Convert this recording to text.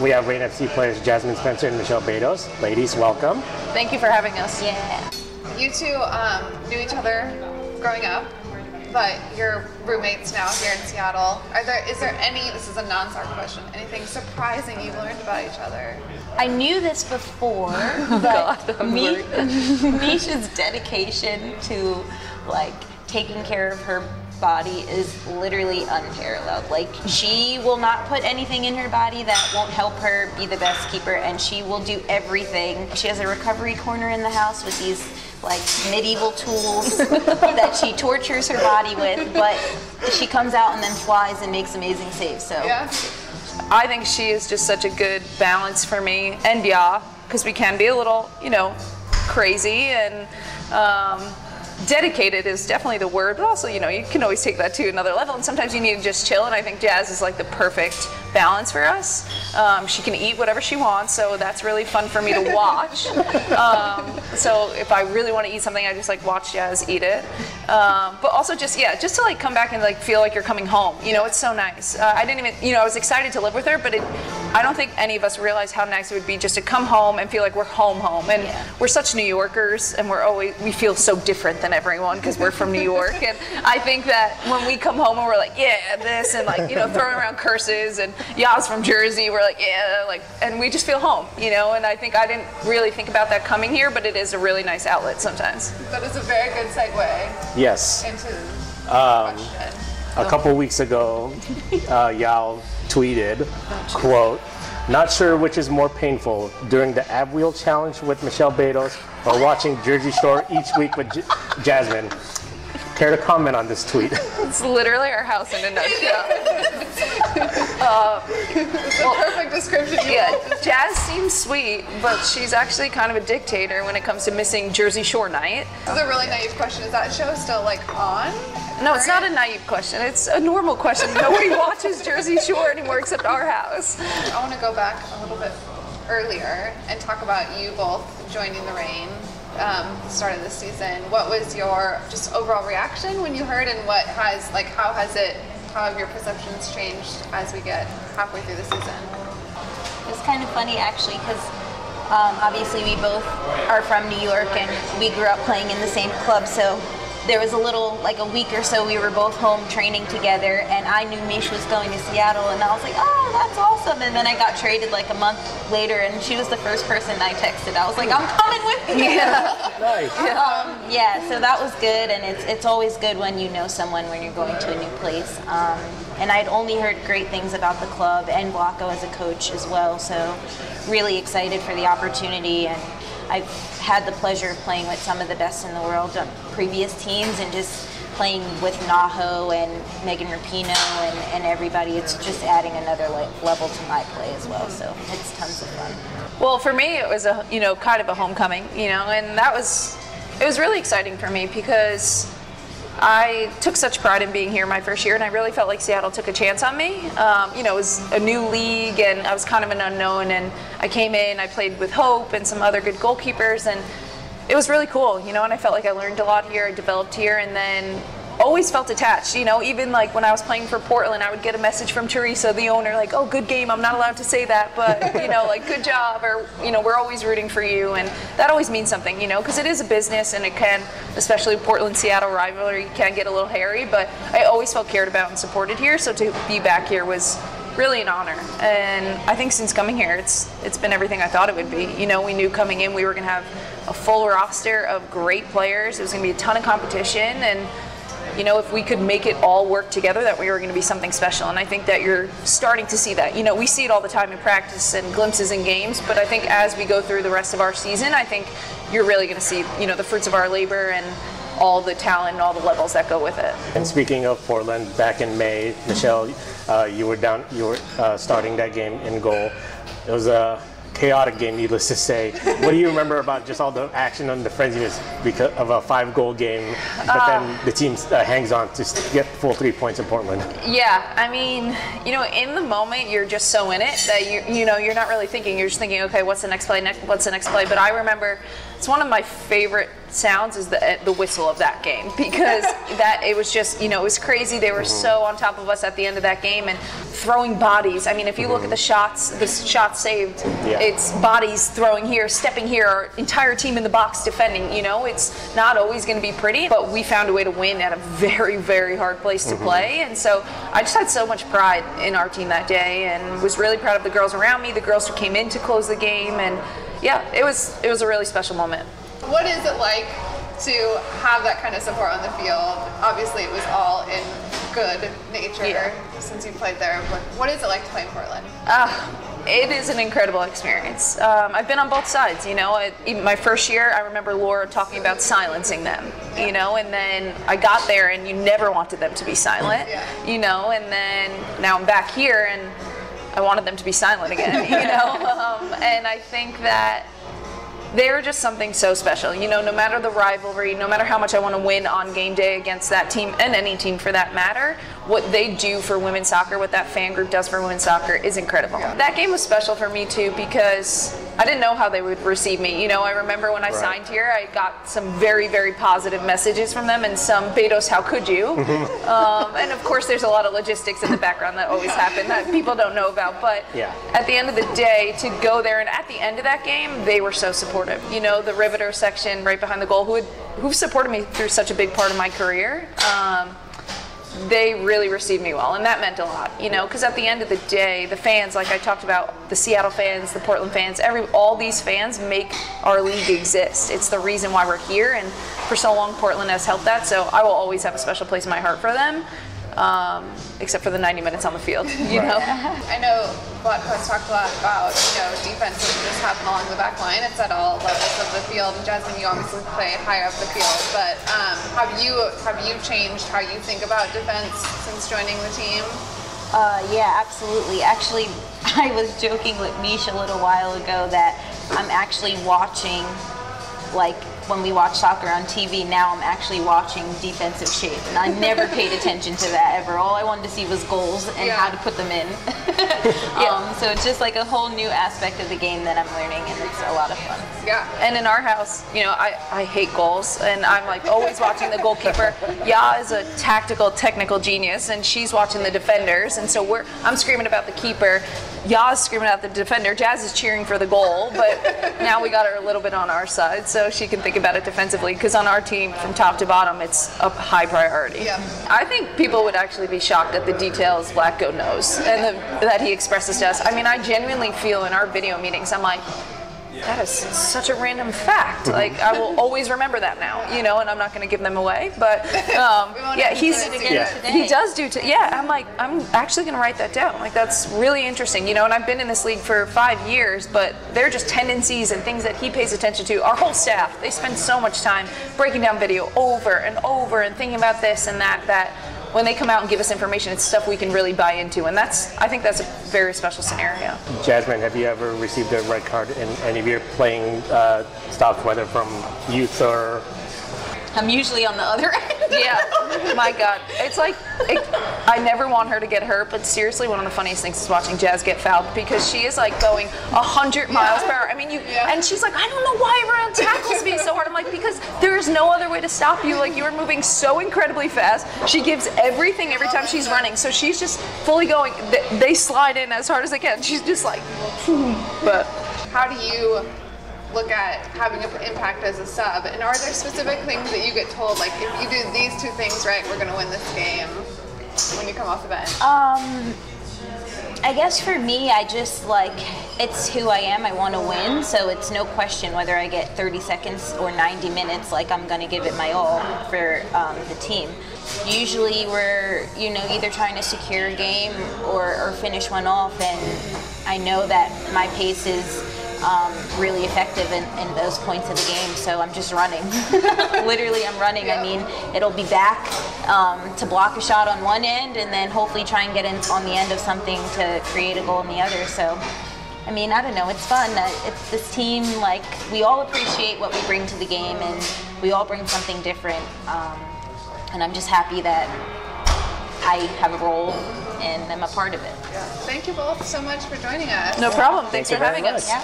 We have Rain FC players Jasmine Spencer and Michelle Betos. Ladies, welcome. Thank you for having us. Yeah. You two knew each other growing up, but you're roommates now here in Seattle. Is there any, this is a non-SAR question, anything surprising you've learned about each other? I knew this before, but Misha's dedication to like taking care of her body is literally unparalleled. Like, she will not put anything in her body that won't help her be the best keeper, and she will do everything. She has a recovery corner in the house with these like medieval tools that she tortures her body with, but she comes out and then flies and makes amazing saves. So Yeah. I think she is just such a good balance for me and Ya, because we can be a little, you know, crazy, and dedicated is definitely the word, but also, you know, you can always take that to another level, and sometimes you need to just chill, and I think Jazz is like the perfect balance for us. She can eat whatever she wants, so that's really fun for me to watch. So if I really want to eat something, I just like watch Jazz eat it. But also just, yeah, just to like come back and like feel like you're coming home, you know, it's so nice. I didn't even, you know, I was excited to live with her, but I don't think any of us realized how nice it would be just to come home and feel like we're home, and we're such New Yorkers, and we feel so different than everyone because we're from New York, and I think that when we come home and we're like, yeah, this, and like, you know, throwing around curses, and Ya's from Jersey, we're like, yeah, like, and we just feel home, you know, and I think I didn't really think about that coming here, but it is a really nice outlet sometimes. That is a very good segue Yes. into the question. A couple weeks ago, Yao tweeted, quote, "Not sure which is more painful, during the ab wheel challenge with Michelle Betos or watching Jersey Shore each week with Jasmine." Care to comment on this tweet? It's literally our house in a nutshell. It's the perfect description. Jazz seems sweet, but she's actually kind of a dictator when it comes to missing Jersey Shore night. This is a really naive question. Is that show still like on? No, it's not a naive question. It's a normal question. Nobody watches Jersey Shore anymore except our house. I want to go back a little bit earlier and talk about you both joining the Reign. The start of this season. What was your just overall reaction when you heard, and how have your perceptions changed as we get halfway through the season? it was kind of funny actually, because obviously we both are from New York and we grew up playing in the same club, so there was like a week or so we were both home training together, and I knew Mish was going to Seattle, and I was like, oh, that's awesome. And then I got traded like a month later, and she was the first person I texted. I was like, I'm coming with you. Yeah. Nice. Yeah, so that was good, and it's always good when you know someone when you're going to a new place. And I'd only heard great things about the club and Blanco as a coach as well, so really excited for the opportunity. And I've had the pleasure of playing with some of the best in the world on previous teams, and just playing with Naho and Megan Rapinoe and everybody. It's just adding another level to my play as well, so it's tons of fun. Well, for me, it was kind of a homecoming, and it was really exciting for me because I took such pride in being here my first year, and I really felt like Seattle took a chance on me. It was a new league, and I was kind of an unknown, and I came in, I played with Hope and some other good goalkeepers, and it was really cool, and I felt like I learned a lot here, I developed here, and then always felt attached, even like when I was playing for Portland, I would get a message from Teresa, the owner, like, oh, good game, I'm not allowed to say that, but, like, good job, or, we're always rooting for you, and that always means something, because it is a business, and it can, especially Portland-Seattle rivalry, can get a little hairy, but I always felt cared about and supported here, so to be back here was really an honor. And I think since coming here, it's been everything I thought it would be. We knew coming in we were going to have a full roster of great players, it was going to be a ton of competition, and if we could make it all work together, that we were going to be something special. And I think that you're starting to see that. We see it all the time in practice and glimpses in games, but I think as we go through the rest of our season, I think you're really going to see, the fruits of our labor and all the talent and all the levels that go with it. And speaking of Portland, back in May, Michelle, you were starting that game in goal. It was a chaotic game, needless to say. What do you remember about just all the action and the frenziness because of a 5-goal game, but then the team hangs on to get full 3 points in Portland? Yeah, I mean, in the moment you're just so in it that you're not really thinking. You're just thinking, okay, what's the next play? What's the next play? But I remember it's one of my favorite sounds is the whistle of that game, because it was just, it was crazy. They were so on top of us at the end of that game and throwing bodies. I mean, if you look at the shots saved, it's bodies throwing here, stepping here, our entire team in the box defending. It's not always going to be pretty, but we found a way to win at a very, very hard place to play. And so I just had so much pride in our team that day, and was really proud of the girls around me, the girls who came in to close the game, and yeah, it was a really special moment. What is it like to have that kind of support on the field? Obviously, it was all in good nature since you played there. But what is it like to play in Portland? It is an incredible experience. I've been on both sides. Even my first year, I remember Laura talking about silencing them. And then I got there, and you never wanted them to be silent. And then now I'm back here, and I wanted them to be silent again. And I think that they're just something so special. No matter the rivalry, no matter how much I want to win on game day against that team, and any team for that matter, what they do for women's soccer, what that fan group does for women's soccer is incredible. That game was special for me too, because I didn't know how they would receive me. I remember when I signed here, I got some very, very positive messages from them, and some Betos, how could you? And of course there's a lot of logistics in the background that always happen that people don't know about, but at the end of the day, to go there, and at the end of that game, they were so supportive. The Riveter section right behind the goal, who supported me through such a big part of my career, they really received me well, and that meant a lot, because at the end of the day, the fans, like I talked about, the Seattle fans, the Portland fans, all these fans make our league exist. It's the reason why we're here, and for so long Portland has helped that, so I will always have a special place in my heart for them, except for the 90 minutes on the field, I know Blackhawks talked a lot about, defense doesn't just happen along the back line, it's at all levels of the field. And Jasmine, you obviously play higher up the field, but have you changed how you think about defense since joining the team? Yeah, absolutely. Actually, I was joking with Mish a little while ago that I'm actually watching, when we watch soccer on TV, now I'm actually watching defensive shape. And I never paid attention to that ever. All I wanted to see was goals and how to put them in. So it's just like a whole new aspect of the game that I'm learning, and it's a lot of fun. Yeah. And in our house, I hate goals, and I'm always watching the goalkeeper. Ya is a tactical, technical genius, and she's watching the defenders, and so I'm screaming about the keeper. Ya's screaming at the defender. Jazz is cheering for the goal, but now we got her a little bit on our side, so she can think about it defensively, because on our team, from top to bottom, it's a high priority. Yeah. I think people would actually be shocked at the details Blacko knows and that he expresses to us. I mean, I genuinely feel in our video meetings, I'm like, that is such a random fact. I will always remember that now, and I'm not going to give them away. But he does do. I'm actually going to write that down. That's really interesting, and I've been in this league for 5 years, but they're just tendencies and things that he pays attention to. Our whole staff, they spend so much time breaking down video over and over and thinking about this and that when they come out and give us information, it's stuff we can really buy into, and I think that's a very special scenario. Jasmine, have you ever received a red card in any of your playing stops, whether from youth or? I'm usually on the other end. Yeah, my God. It's I never want her to get hurt, but seriously, one of the funniest things is watching Jazz get fouled, because she is going 100 miles per hour. I mean, and she's like, I don't know why everyone tackles me so hard. I'm like, because there is no other way to stop you. You are moving so incredibly fast. She gives everything every time she's running, so she's just fully going. They slide in as hard as they can. She's just but. How do you look at having an impact as a sub, and are there specific things that you get told, if you do these two things right, we're going to win this game, when you come off the bench? I guess for me, I just it's who I am. I want to win, so it's no question whether I get 30 seconds or 90 minutes. I'm going to give it my all for the team. Usually we're either trying to secure a game or finish one off, and I know that my pace is really effective in those points of the game, so I'm just running. Literally, I'm running. Yeah. I mean, it'll be back to block a shot on one end, and then hopefully try and get in on the end of something to create a goal on the other. So, I mean, I don't know, it's fun. It's this team, we all appreciate what we bring to the game, and we all bring something different, and I'm just happy that I have a role and I'm a part of it. Yeah. Thank you both so much for joining us. No problem. Thanks for having us. Yeah.